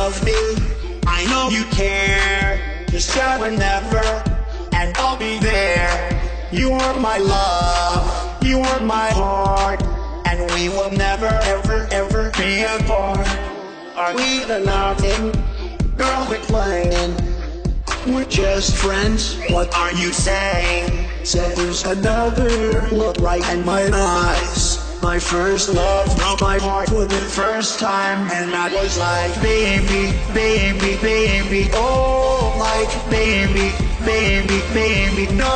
love me, I know you care. Just shout whenever, and I'll be there. You are my love, you are my heart, and we will never ever ever be apart. Are we nothing? Girl, quit playing. We're just friends. What are you saying? Said there's another look right in my eyes. My first love broke my heart for the first time, and I was like, baby, baby, baby, oh, like baby, baby, baby, no,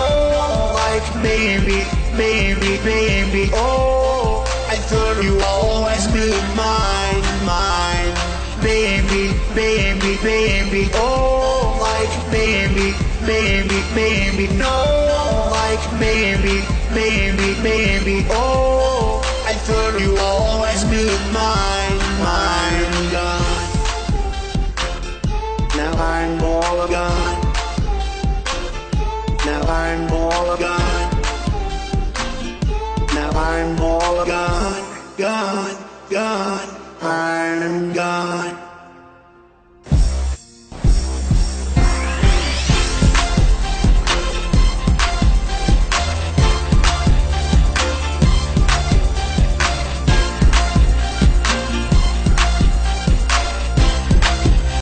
like baby, baby, baby, oh, I thought you always be mine, mine, baby, baby, baby, oh, like baby, baby, baby, no, like baby, baby, baby, oh, I thought you always be mine, mine, gone. Now I'm all gone. Now I'm all gone. Now I'm all gone, gone, gone. I'm gone.